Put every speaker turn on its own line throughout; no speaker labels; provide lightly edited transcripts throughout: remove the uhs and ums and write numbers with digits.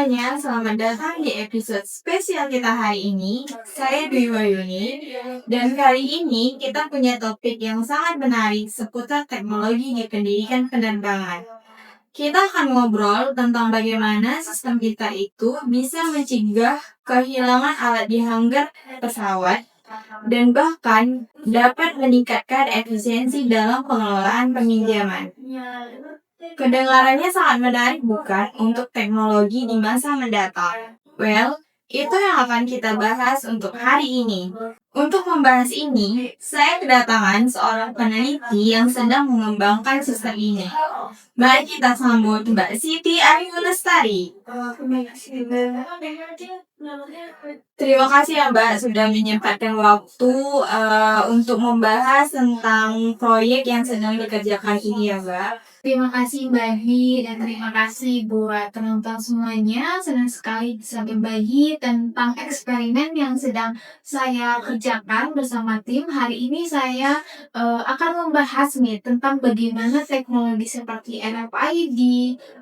semuanya, selamat datang di episode spesial kita hari ini. Saya Dwi Wayuni, dan kali ini kita punya topik yang sangat menarik seputar teknologi di pendidikan penerbangan. Kita akan ngobrol tentang bagaimana sistem kita itu bisa mencegah kehilangan alat di hanggar pesawat dan bahkan dapat meningkatkan efisiensi dalam pengelolaan peminjaman. Kedengarannya sangat menarik bukan untuk teknologi di masa mendatang? Well, itu yang akan kita bahas untuk hari ini. Untuk membahas ini, saya kedatangan seorang peneliti yang sedang mengembangkan sistem ini. Mari kita sambut Mbak Siti Ayu Lestari. Terima kasih ya Mbak sudah menyempatkan waktu untuk membahas tentang proyek yang sedang dikerjakan ini ya Mbak.
Terima kasih Mbak Dwi dan terima kasih buat penonton semuanya. Senang sekali bisa berbagi tentang eksperimen yang sedang saya kerjakan bersama tim. Hari ini saya akan membahas nih tentang bagaimana teknologi seperti RFID,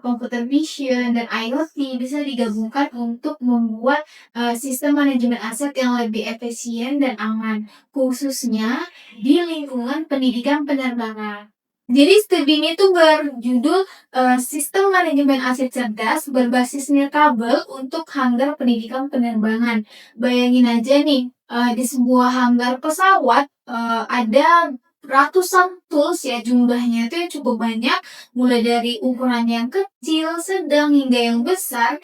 computer vision, dan IoT bisa digabungkan untuk membuat sistem manajemen aset yang lebih efisien dan aman, khususnya di lingkungan pendidikan penerbangan. Jadi studi ini tuh berjudul Sistem Manajemen Aset Cerdas Berbasis Nirkabel untuk Hanggar Pendidikan Penerbangan. Bayangin aja nih, di sebuah hanggar pesawat ada ratusan tools ya, jumlahnya itu yang cukup banyak, mulai dari ukuran yang kecil, sedang hingga yang besar,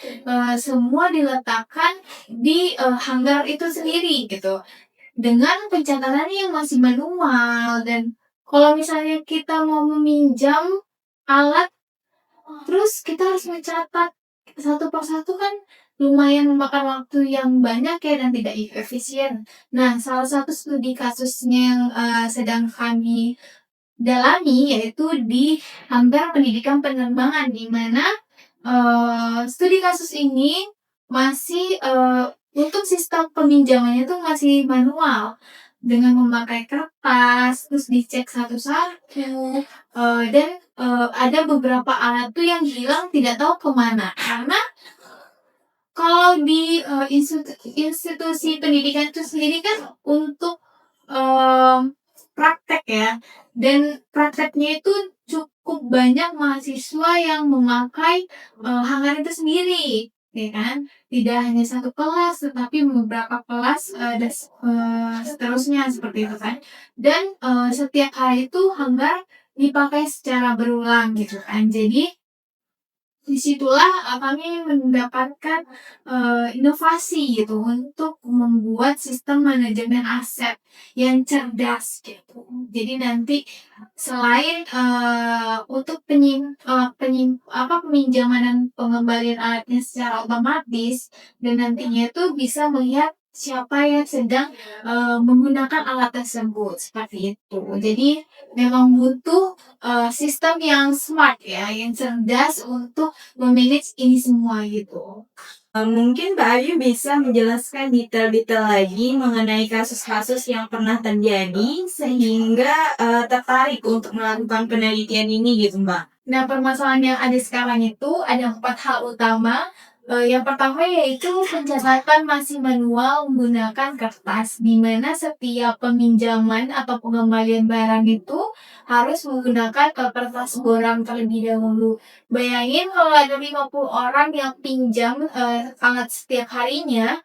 semua diletakkan di hanggar itu sendiri gitu. Dengan pencatatan yang masih manual, dan kalau misalnya kita mau meminjam alat, terus kita harus mencatat satu persatu kan lumayan memakan waktu yang banyak ya dan tidak efisien. Nah, salah satu studi kasusnya yang sedang kami dalami yaitu di hanggar pendidikan penerbangan, di mana studi kasus ini masih untuk sistem peminjamannya itu masih manual dengan memakai kertas, terus dicek satu-satu, dan ada beberapa alat tuh yang hilang tidak tahu kemana. Karena kalau di institusi pendidikan itu sendiri kan untuk praktek ya, dan prakteknya itu cukup banyak mahasiswa yang memakai hanggar itu sendiri, ya kan? Tidak hanya satu kelas, tetapi beberapa kelas dan seterusnya seperti itu kan. Dan setiap hari itu hanggar dipakai secara berulang gitu kan. Jadi disitulah kami mendapatkan inovasi gitu untuk membuat sistem manajemen aset yang cerdas gitu. Jadi nanti selain untuk peminjaman dan pengembalian alatnya secara otomatis, dan nantinya itu bisa melihat siapa yang sedang menggunakan alat tersebut seperti itu. Jadi memang butuh sistem yang smart ya, yang cerdas untuk memanage ini semua gitu.
Mungkin Mbak Ayu bisa menjelaskan detail-detail lagi mengenai kasus-kasus yang pernah terjadi sehingga tertarik untuk melakukan penelitian ini gitu Mbak.
Nah, permasalahan yang ada sekarang itu ada 4 hal utama. Yang pertama yaitu pencatatan masih manual menggunakan kertas, di mana setiap peminjaman atau pengembalian barang itu harus menggunakan kertas borang terlebih dahulu. Bayangin kalau ada 50 orang yang pinjam alat setiap harinya,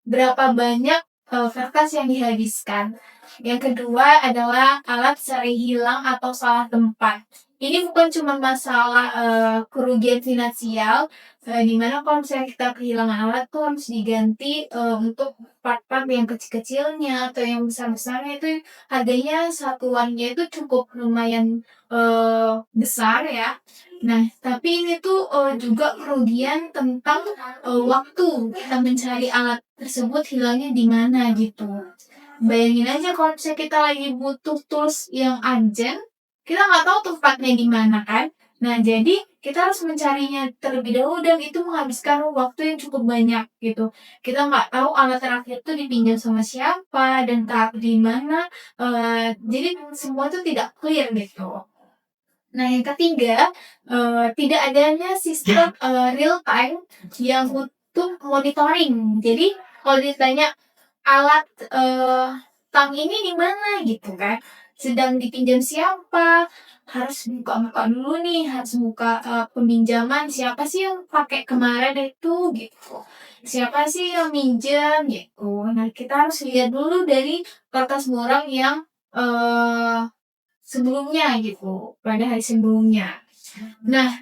berapa banyak kertas yang dihabiskan. Yang kedua adalah alat sering hilang atau salah tempat. Ini bukan cuma masalah kerugian finansial, di mana kalau misalnya kita kehilangan alat tuh harus diganti untuk part-part yang kecil-kecilnya atau yang besar-besarnya itu harganya satuannya itu cukup lumayan besar ya. Nah, tapi ini tuh juga kerugian tentang waktu kita mencari alat tersebut hilangnya di mana gitu. Bayangin aja kalau misalnya kita lagi butuh tools yang urgent, kita nggak tahu tempatnya di mana kan. Nah, jadi kita harus mencarinya terlebih dahulu dan itu menghabiskan waktu yang cukup banyak gitu. Kita nggak tahu alat terakhir itu dipinjam sama siapa dan taruh di mana. Jadi semua itu tidak clear gitu. Nah, yang ketiga, tidak adanya sistem real time yang untuk monitoring. Jadi kalau ditanya alat tang ini di mana gitu kan, sedang dipinjam siapa, harus buka-buka dulu nih, harus buka peminjaman siapa sih yang pakai kemarin itu gitu. Siapa sih yang minjem gitu. Nah, kita harus lihat dulu dari kertas borang yang eh sebelumnya gitu, pada hari sebelumnya. Nah,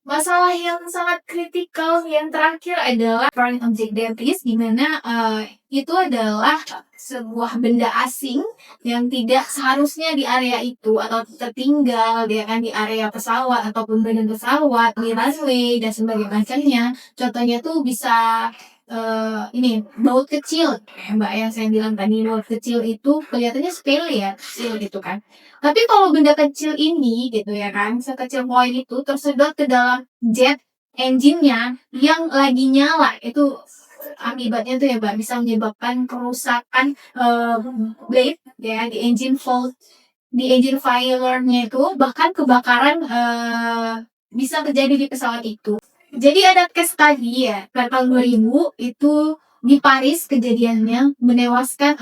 masalah yang sangat kritikal yang terakhir adalah foreign object debris, di mana itu adalah sebuah benda asing yang tidak seharusnya di area itu atau tertinggal dia kan di area pesawat ataupun badan pesawat di runway dan sebagainya macamnya. Contohnya tuh bisa ini baut kecil, kayak Mbak yang saya bilang tadi, baut kecil itu kelihatannya sepele ya, kecil gitu kan. Tapi kalau benda kecil ini gitu ya kan, sekecil koin itu tersedot ke dalam jet engine-nya yang lagi nyala, itu akibatnya tuh ya Mbak bisa menyebabkan kerusakan blade ya di engine fault, di engine failure-nya itu, bahkan kebakaran bisa terjadi di pesawat itu. Jadi ada case tadi ya, pada tahun 2000 itu di Paris kejadiannya menewaskan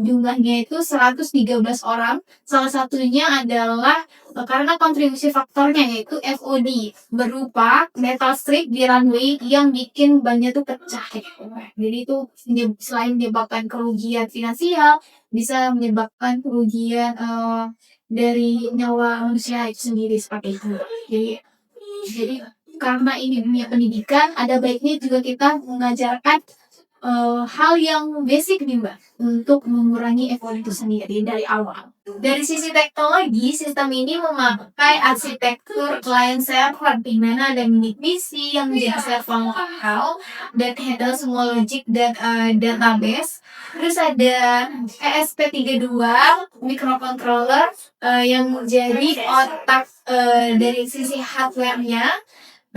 jumlahnya itu 113 orang. Salah satunya adalah karena kontribusi faktornya yaitu FOD berupa metal strip di runway yang bikin bannya tuh pecah gitu. Jadi itu selain menyebabkan kerugian finansial, bisa menyebabkan kerugian dari nyawa manusia itu sendiri seperti itu. Jadi karena ini dunia pendidikan, ada baiknya juga kita mengajarkan hal yang basic nih Mbak, untuk mengurangi FOD itu sendiri dari awal. Dari sisi teknologi, sistem ini memakai arsitektur client server, di mana ada mini PC yang menjadi server lokal dan handle semua logic dan database. Terus ada ESP32 microcontroller yang menjadi otak dari sisi hardware-nya.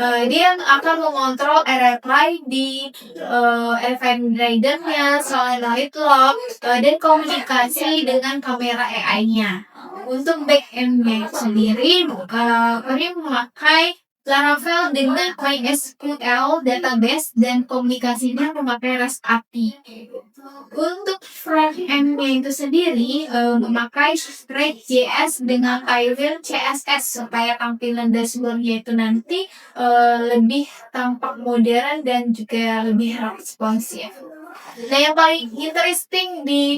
Dia akan mengontrol RFI di RFID reader-nya, solenoid lock, dan komunikasi dengan kamera AI-nya. Untuk back-end-nya itu sendiri, kami memakai Laravel dengan MySQL database dan komunikasinya memakai REST API. Untuk front-end-nya itu sendiri memakai React.js dengan Tailwind CSS supaya tampilan dashboard-nya itu nanti lebih tampak modern dan juga lebih responsif. Nah, yang paling interesting di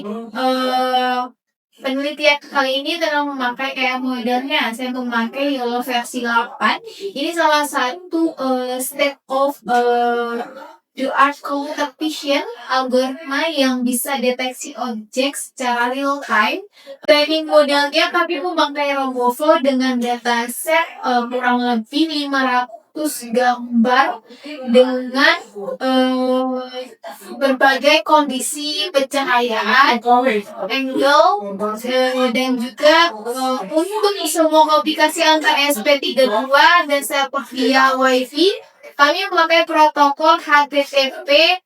penelitian kali ini adalah memakai kayak modelnya. Saya memakai YOLO versi 8. Ini salah satu state of the art computer vision algoritma yang bisa deteksi objek secara real time. Training modelnya tapi memakai RoboFlow dengan dataset kurang lebih 500 gambar dengan berbagai kondisi pencahayaan, angle, dan juga untuk semua aplikasi antar SP32 dan server via WiFi. Kami memakai protokol HTTP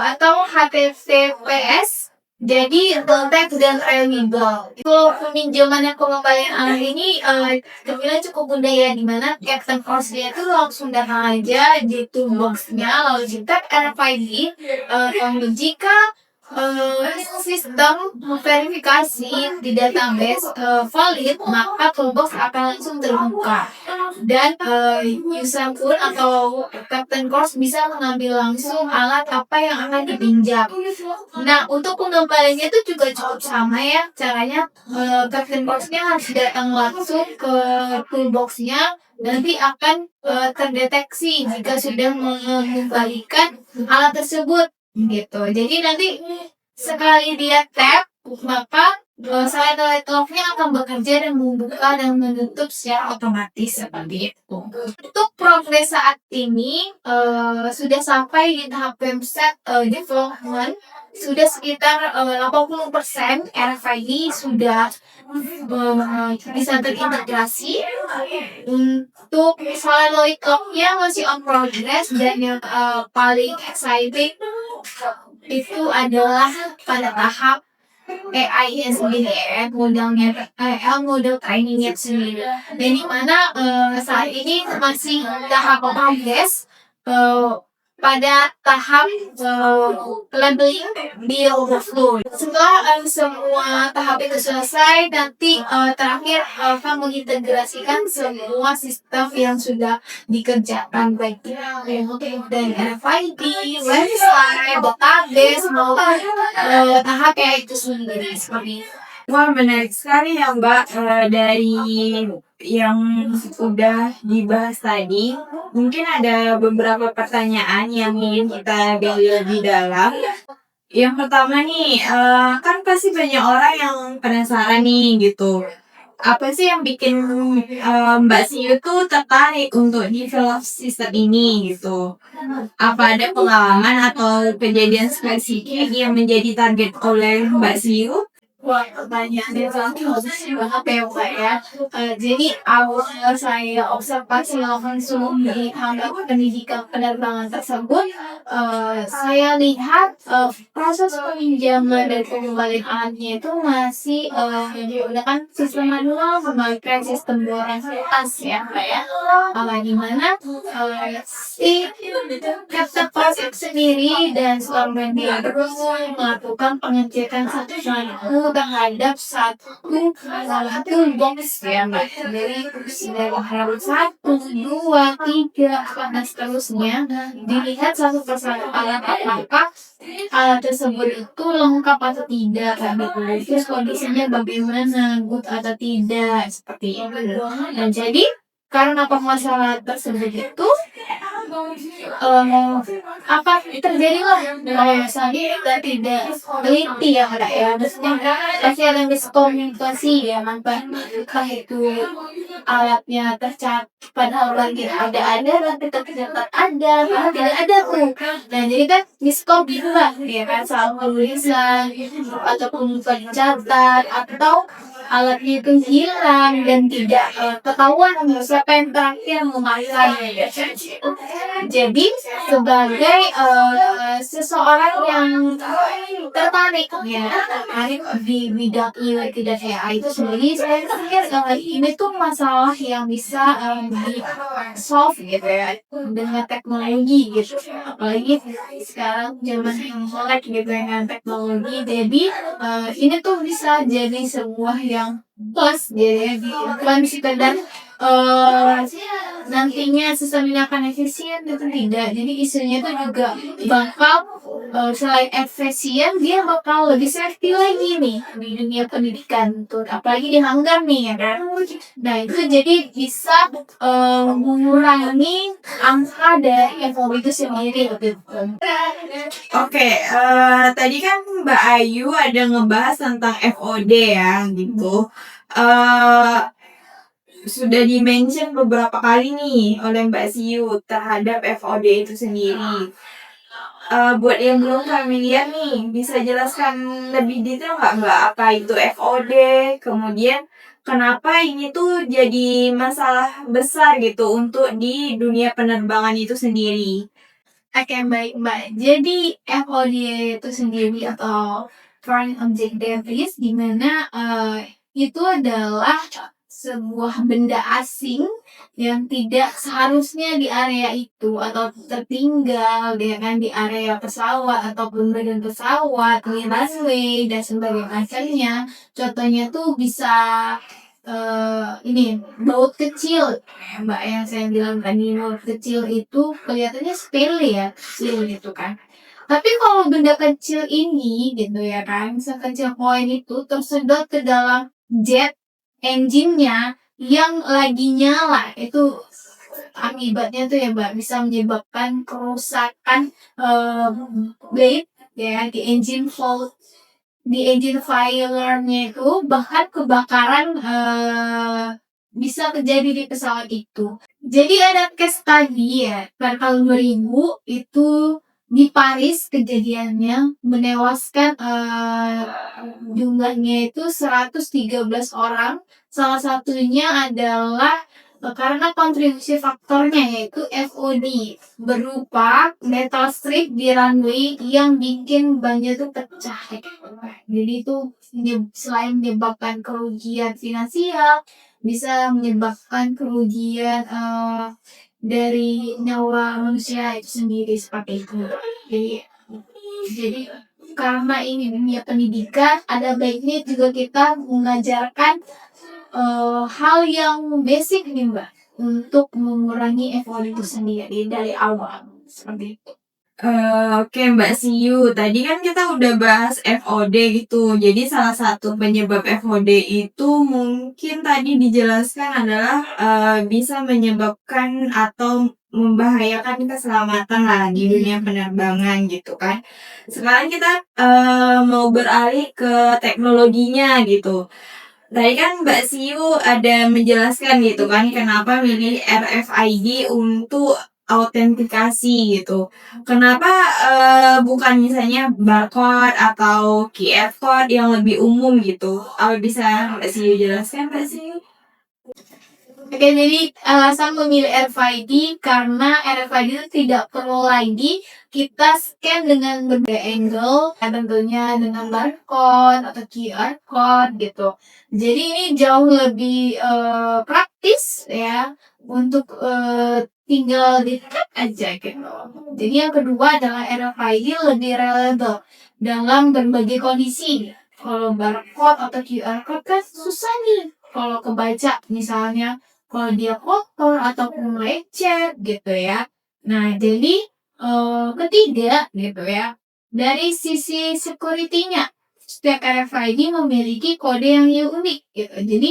atau HTTPS, jadi contact dan reliable. Kalau peminjaman dan pengembalian alat ini terbilang cukup mudah ya, dimana Captain Course-nya itu langsung datang aja di toolbox-nya, lalu cetak RFID. Lalu jika sistem verifikasi di database valid, maka toolbox akan langsung terbuka dan user pun atau Captain Course bisa mengambil langsung alat apa yang akan dipinjam. Nah, untuk pengembaliannya itu juga cukup sama ya caranya. Captain Course-nya harus datang langsung ke toolbox-nya, nanti akan terdeteksi jika sudah mengembalikan alat tersebut gitu. Jadi nanti sekali dia tap, maka satellite lock-nya akan bekerja dan membuka dan menutup secara otomatis seperti itu. Untuk progres saat ini sudah sampai di tahap website development, sudah sekitar 80% RFID sudah bisa terintegrasi. Untuk solenoid lock-nya masih on progress, dan yang paling exciting itu adalah pada tahap AI-nya sendiri ya, model trainingnya sendiri. Dan di mana saat ini masih tahap progress eh, pada tahap labeling di overflow. Setelah semua tahap itu selesai, nanti terakhir akan mengintegrasikan semua sistem yang sudah dikerjakan baik dari RFID, website, database maupun tahap kayak itu sendiri seperti itu.
Wah, menarik sekali ya Mbak. Dari yang udah dibahas tadi, mungkin ada beberapa pertanyaan yang ingin kita gali lebih dalam. Yang pertama nih, kan pasti banyak orang yang penasaran nih gitu. Apa sih yang bikin Mbak Siu tuh tertarik untuk develop sistem ini gitu? Apa ada pengalaman atau kejadian spesifik yang menjadi target oleh Mbak Siu?
Wah, pertanyaan yang sangat bagus banget ya Mbak ya. Jadi awal saya observasi langsung di hamba pendidikan penerbangan tersebut, saya lihat proses peminjaman dan pengembalian alatnya itu masih menggunakan sistem manual memakai sistem borang kertas ya Mbak ya. Di mana si Captain Pacific sendiri dan Stormwind dia melakukan pengecekan satu terhadap satu box ya Mbak. Dari halaman 1, 2, 3 dan seterusnya dilihat satu persatu alat apakah alat tersebut itu lengkap atau tidak, terus kondisinya bagaimana, good atau tidak, seperti itu. Dan jadi karena permasalahan tersebut itu apa terjadilah kalau misalnya kita tidak teliti ya Mbak ya, maksudnya pasti ada miskomunikasi ya apakah itu alatnya tercatat padahal lagi ada nanti tercatat ada padahal tidak ada tuh. Nah jadi kan miskom gitu lah ya kan, salah penulisan ataupun lupa dicatat atau alatnya itu hilang dan tidak ketahuan siapa yang terakhir memakai. Jadi sebagai seseorang yang tertarik ya di bidang UX dan AI itu sendiri, saya pikir ini tuh masalah yang bisa di solve gitu ya dengan teknologi gitu. Apalagi sekarang zaman yang melek gitu dengan teknologi, jadi ini tuh bisa jadi sebuah yang plus jadi bukan sekedar nantinya sistem ini akan efisien itu tidak, jadi isunya itu juga bakal selain efisien dia bakal lebih safety lagi nih di dunia pendidikan tuh, apalagi di hanggar nih ya kan. Nah itu jadi bisa mengurangi angka dari FOB itu sendiri gitu.
Oke, tadi kan Mbak Ayu ada ngebahas tentang FOD ya gitu. Sudah di-mention beberapa kali nih oleh Mbak Siu terhadap FOD itu sendiri. Buat yang belum familiar nih, bisa jelaskan lebih detail nggak Mbak apa itu FOD? Kemudian kenapa ini tuh jadi masalah besar gitu untuk di dunia penerbangan itu sendiri?
Oke baik Mbak, jadi FOD itu sendiri atau Foreign Object Database di mana itu adalah sebuah benda asing yang tidak seharusnya di area itu atau tertinggal dia kan di area pesawat ataupun badan pesawat, di runway dan sebagainya macamnya. Contohnya tuh bisa ini baut kecil ya, Mbak yang saya bilang tadi, baut kecil itu kelihatannya sepele ya, kecil gitu kan. Tapi kalau benda kecil ini gitu ya kan, sekecil koin itu tersedot ke dalam jet engine-nya yang lagi nyala, itu akibatnya tuh ya Mbak bisa menyebabkan kerusakan blade ya di engine fault, di engine failure-nya itu, bahkan kebakaran bisa terjadi di pesawat itu. Jadi ada case tadi ya pada tahun 2000 itu di Paris kejadiannya menewaskan jumlahnya itu 113 orang. Salah satunya adalah Karena kontribusi faktornya yaitu FOD berupa metal strip di runway yang bikin bannya tuh pecah. Jadi itu selain menyebabkan kerugian finansial, bisa menyebabkan kerugian dari nyawa manusia itu sendiri seperti itu. Jadi karena ini dunia pendidikan, ada baiknya juga kita mengajarkan hal yang basic nih Mbak untuk mengurangi FOD itu sendiri dari awal seperti itu.
Oke Mbak Siu, tadi kan kita udah bahas FOD gitu. Jadi salah satu penyebab FOD itu mungkin tadi dijelaskan adalah bisa menyebabkan atau membahayakan keselamatan lah di dunia penerbangan gitu kan. Sekarang kita mau beralih ke teknologinya gitu. Tadi kan Mbak Siu ada menjelaskan gitu kan kenapa milih RFID untuk autentikasi gitu. Kenapa bukan misalnya barcode atau QR code yang lebih umum gitu? Apa bisa Mbak Siu jelaskan Mbak Siu?
Oke, jadi alasan memilih RFID karena RFID itu tidak perlu lagi kita scan dengan berbagai angle, tentunya dengan barcode atau QR code gitu. Jadi ini jauh lebih praktis ya untuk tinggal di tap aja gitu. Jadi yang kedua adalah RFID lebih reliable dalam berbagai kondisi. Kalau barcode atau QR code kan susah nih kalau kebaca misalnya kalau dia kotor ataupun lecet gitu ya. Nah, jadi ketiga gitu ya, dari sisi security-nya, setiap RFID memiliki kode yang unik gitu. Jadi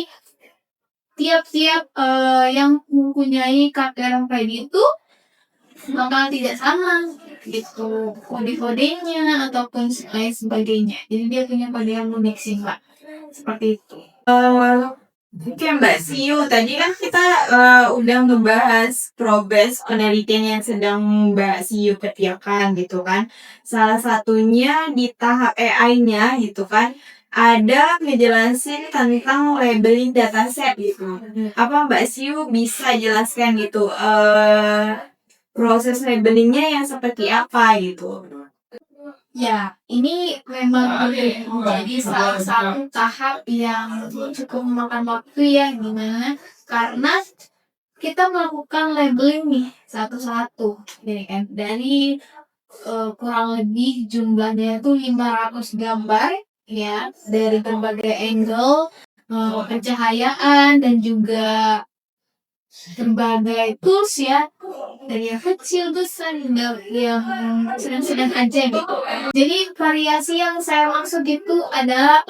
tiap-tiap yang mempunyai kartu RFID itu bakal tidak sama gitu kode-kodenya ataupun lain sebagainya. Jadi dia punya kode yang unik sih Mbak. Seperti itu.
Oke Mbak Siu, tadi kan kita udah ngebahas progres penelitian yang sedang Mbak Siu kerjakan gitu kan. Salah satunya di tahap AI-nya gitu kan, ada ngejelasin tentang labeling dataset gitu. Apa Mbak Siu bisa jelaskan gitu proses labelingnya yang seperti apa gitu?
Ya, ini memang menjadi salah satu tahap yang cukup memakan waktu ya, gimana? Karena kita melakukan labeling nih satu-satu, jadi kan dari kurang lebih jumlahnya itu 500 gambar ya dari berbagai angle, pencahayaan dan juga berbagai tools ya dari yang kecil besar hingga yang sedang-sedang aja gitu. Jadi variasi yang saya maksud itu adalah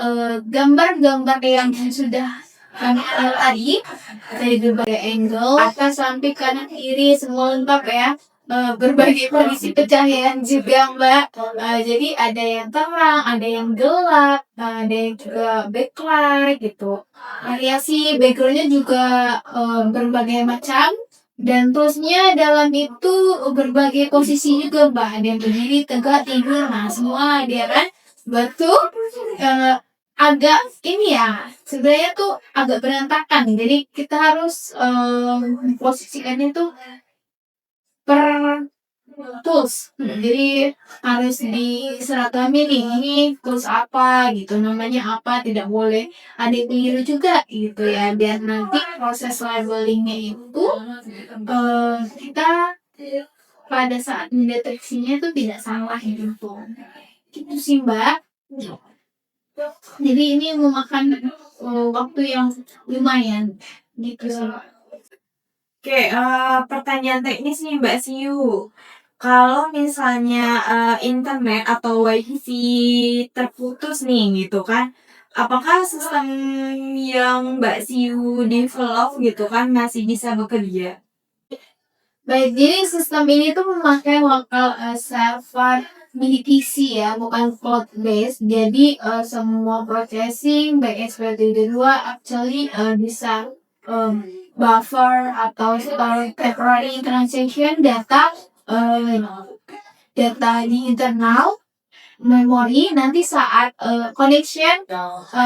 gambar-gambar yang sudah kami tadi dari berbagai angle atas sampai kanan kiri semua lengkap ya. Berbagai kondisi pencahayaan juga Mbak. Jadi ada yang terang, ada yang gelap, ada yang juga backlight gitu. Variasi backgroundnya juga berbagai macam dan terusnya dalam itu berbagai posisi juga Mbak. Ada yang berdiri, tegak, tidur, nah semua dia kan batu agak ini ya sebenarnya tuh agak berantakan. Jadi kita harus posisikannya tuh per tools. Jadi harus diseratakan nih ini tools apa gitu namanya apa tidak boleh ada yang keliru juga gitu ya biar nanti proses labelingnya itu kita pada saat mendeteksinya itu tidak salah gitu. Gitu sih Mbak. Jadi ini memakan waktu yang lumayan gitu sih.
Oke, pertanyaan teknis nih Mbak Siu. Kalau misalnya internet atau wifi terputus nih gitu kan, apakah sistem yang Mbak Siu develop gitu kan masih bisa bekerja?
Baik, jadi sistem ini tuh memakai lokal server mini PC ya, bukan cloud based. Jadi semua processing baik SPT2 actually bisa buffer atau temporary transaction data data di internal memori, nanti saat connection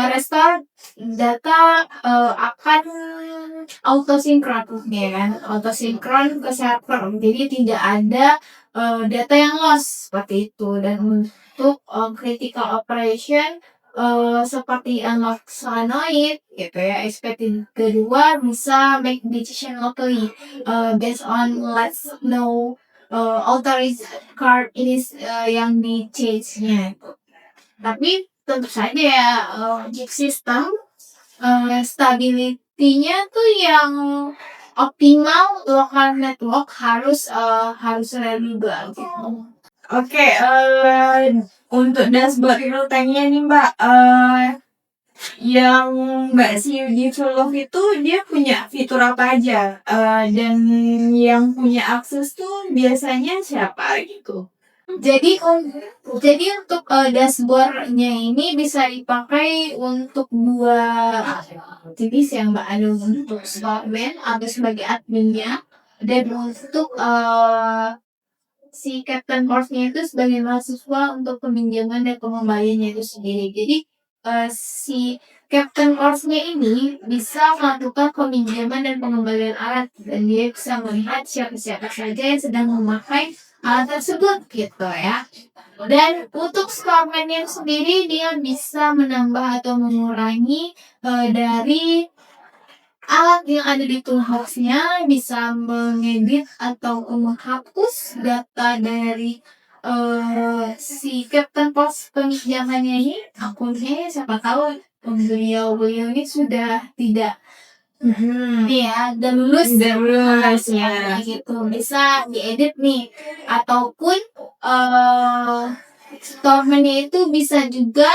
restore data akan autosinkron, ya kan? Autosinkron ke server. Jadi tidak ada data yang loss seperti itu. Dan untuk critical operation seperti unlock solenoid gitu ya, SPT kedua bisa make decision locally based on let's know authorized card ini yang di change-nya. Tapi tentu saja ya chip system stability-nya tuh yang optimal, local network harus reliable gitu.
Oke, untuk dashboard real time-nya nih Mbak, yang Mbak Yugi Love itu dia punya fitur apa aja? Dan yang punya akses tuh biasanya siapa gitu?
Jadi untuk dashboard-nya ini bisa dipakai untuk dua jenis ya Mbak. Ada untuk storeman atau sebagai adminnya, dan untuk si Captain Course-nya itu sebagai mahasiswa untuk peminjaman dan pengembaliannya itu sendiri. Jadi si Captain Course-nya ini bisa melakukan peminjaman dan pengembalian alat, dan dia bisa melihat siapa-siapa saja yang sedang memakai alat tersebut gitu ya. Dan untuk storeman yang sendiri dia bisa menambah atau mengurangi dari alat yang ada di toolbox-nya, bisa mengedit atau menghapus data dari si Captain Post peminjamannya ini, akunnya siapa tahu beliau ini sudah tidak ya dan lulus
ya.
Gitu bisa diedit nih, ataupun storeman-nya itu bisa juga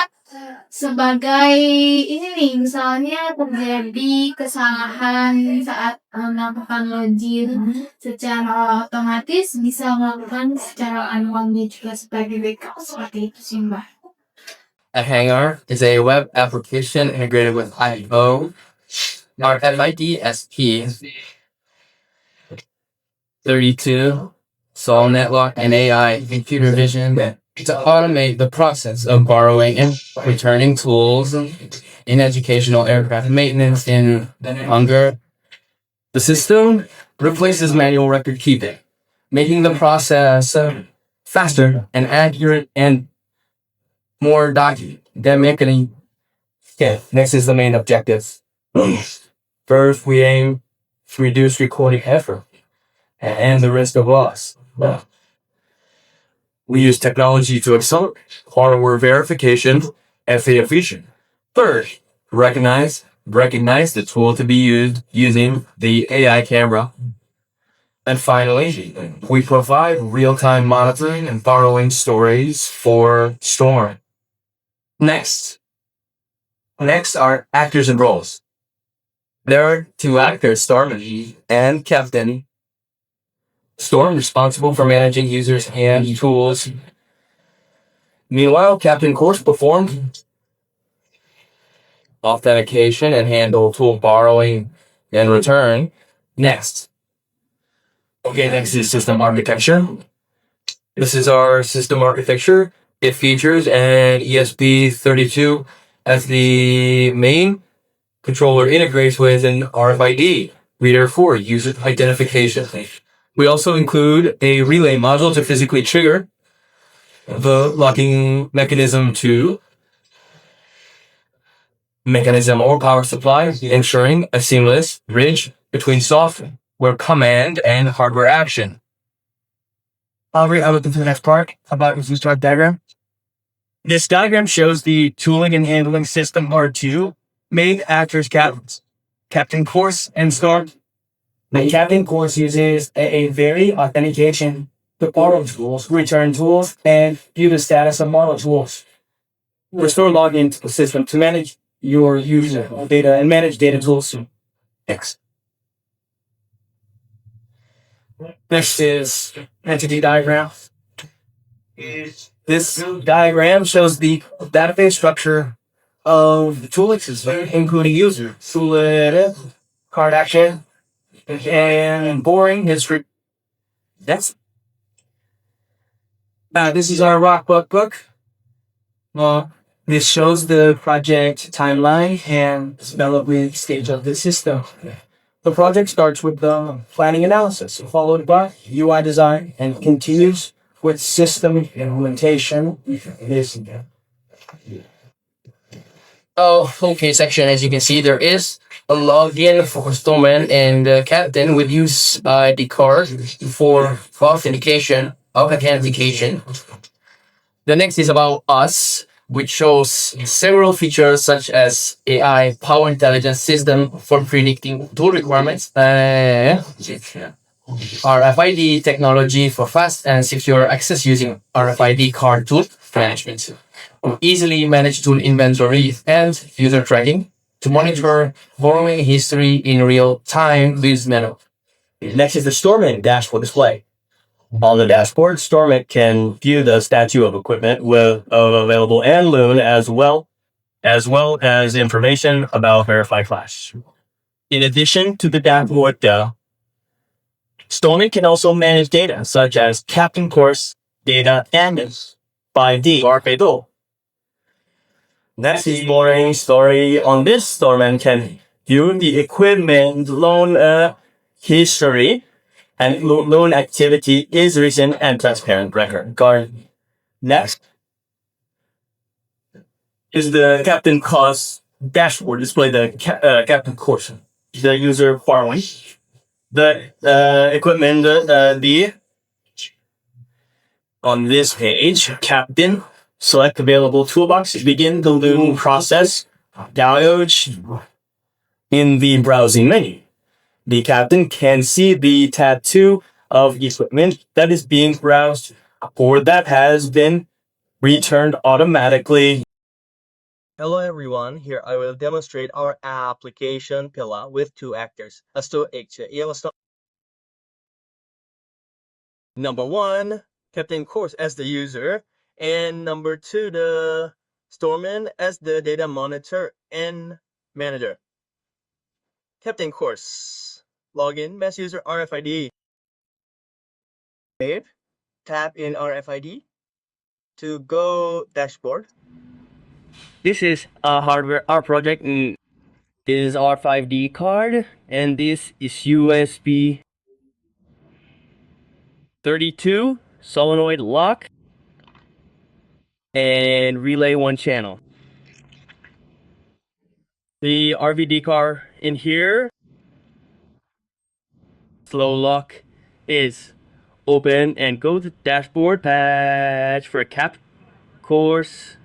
sebagai ini nih, misalnya terjadi kesalahan saat melakukan login secara otomatis, bisa melakukan secara manualnya juga sebagai backup, seperti itu sih Mbak.
A Hangar is a web application integrated with IO, our FIDSP 32, Sol Netlock, and AI computer vision to automate the process of borrowing and returning tools in educational aircraft maintenance in Hunger. The system replaces manual record keeping, making the process faster and accurate and more dynamic. Okay, next is the main objective. First, we aim to reduce recording effort and the risk of loss. We use technology to accelerate hardware verification and efficient. Third, recognize the tool to be used using the AI camera. And finally, we provide real-time monitoring and borrowing stories for Storm. Next are actors and roles. There are two actors, Storm and Captain. Storm responsible for managing users and tools. Meanwhile, Captain Course performed authentication and handle tool borrowing and return. Next is system architecture. This is our system architecture. It features an ESP32 as the main controller, integrates with an RFID reader for user identification. We also include a relay module to physically trigger the locking mechanism or power supply, ensuring a seamless bridge between software command and hardware action. Aubrey, I will go to the next part about the start diagram. This diagram shows the tooling and handling system R2 main actors captains, Captain Course and Storm. The Captain Course uses a very authentication to borrow tools, return tools, and view the status of model tools. Restore login to the system to manage your user data and manage data tools. Next is entity diagram. This diagram shows the database structure of the tooling system, including user, tool, card action, and boring history. Next. This is our Rockbook book. This shows the project timeline and development stage of the system. The project starts with the planning analysis, followed by UI design, and continues with system implementation. Okay, section. As you can see, there is a login for Storeman and Captain with use ID card for authentication. The next is about us, which shows several features such as AI, power intelligence system for predicting tool requirements, RFID technology for fast and secure access using RFID card tool management, easily manage tool inventory and user tracking to monitor borrowing history in real time with menu.
Next is the Storeman dashboard display. On the dashboard, Storeman can view the statue of equipment with available and Loon as well as information about Verify Flash. In addition to the dashboard, Storeman can also manage data such as Captain Course data and 5D Barpedo. Next is boring story. On this, Storeman can view the equipment loan history and loan activity is recent and transparent record. Next is the Captain Course dashboard display the Captain Course, the user borrowing, the equipment, on this page, Captain, select available toolbox, begin the loan process, download in the browsing menu. The Captain can see the tattoo of equipment that is being browsed or that has been returned automatically.
Hello everyone, here I will demonstrate our application Pilla with two actors. Number one, Captain Course as the user, and number two, the Storeman as the data monitor and manager. Captain Course, login, mass user RFID. Save, tap in RFID to go dashboard.
This is our project is R5D card, and this is USB 32 solenoid lock and relay one channel. The RVD card in here, slow lock is open and go to dashboard, patch for cap course,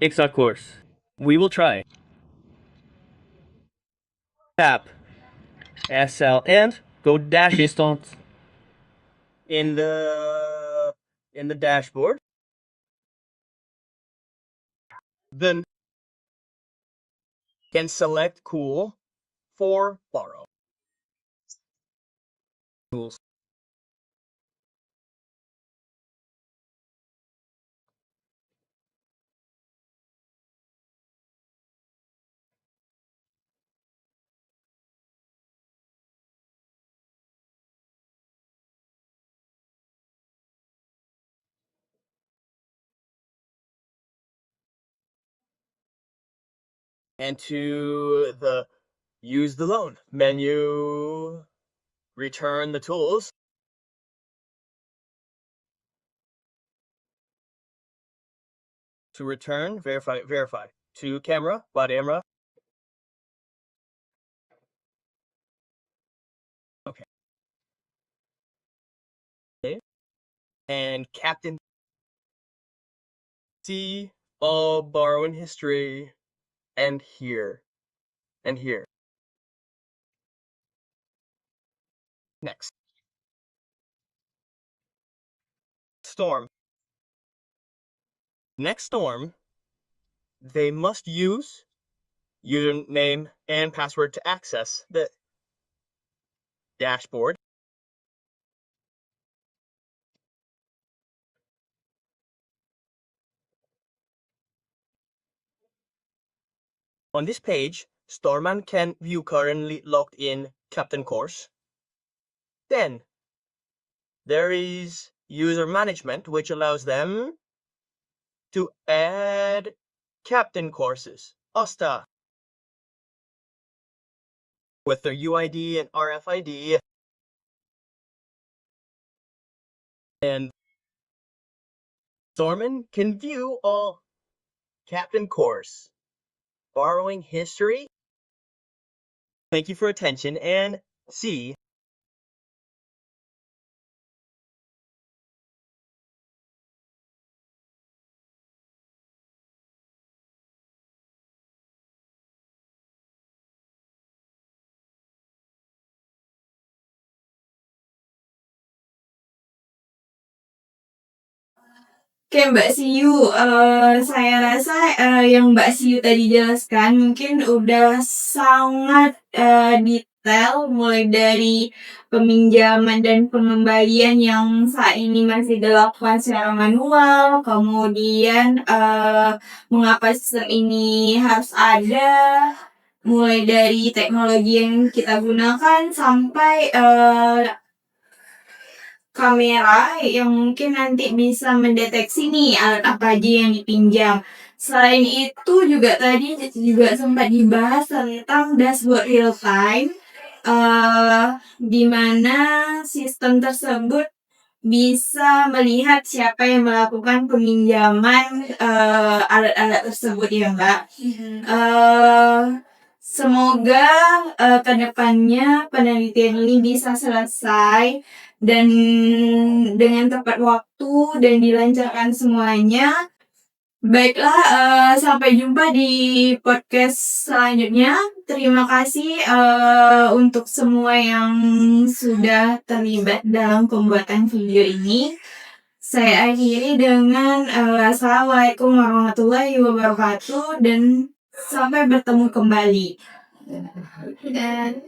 XR course. We will try. Tap SL and go dash instance.
In the dashboard. Then can select cool for borrow. Tools. And to the use the loan menu, return the tools. To return, verify. To camera, body camera. Okay. And Captain, see all borrowing history, and here, and here. Next. Storm. Next Storm, they must use username and password to access the dashboard. On this page, Storeman can view currently logged in Captain Course. Then, there is user management, which allows them to add captain courses, OSTA, with their UID and RFID, and Storeman can view all captain course, borrowing history. Thank you for attention, and see
Oke Mbak Siyu, saya rasa yang Mbak Siyu tadi jelaskan mungkin udah sangat detail mulai dari peminjaman dan pengembalian yang saat ini masih dilakukan secara manual, kemudian mengapa sistem ini harus ada, mulai dari teknologi yang kita gunakan sampai kamera yang mungkin nanti bisa mendeteksi nih alat apa aja yang dipinjam. Selain itu juga tadi juga sempat dibahas tentang dashboard real time, di mana sistem tersebut bisa melihat siapa yang melakukan peminjaman alat-alat tersebut ya Mbak. Semoga kedepannya penelitian ini bisa selesai dan dengan tepat waktu dan dilancarkan semuanya. Baiklah, sampai jumpa di podcast selanjutnya. Terima kasih untuk semua yang sudah terlibat dalam pembuatan video ini. Saya akhiri dengan Assalamualaikum warahmatullahi wabarakatuh dan sampai bertemu kembali.
Dan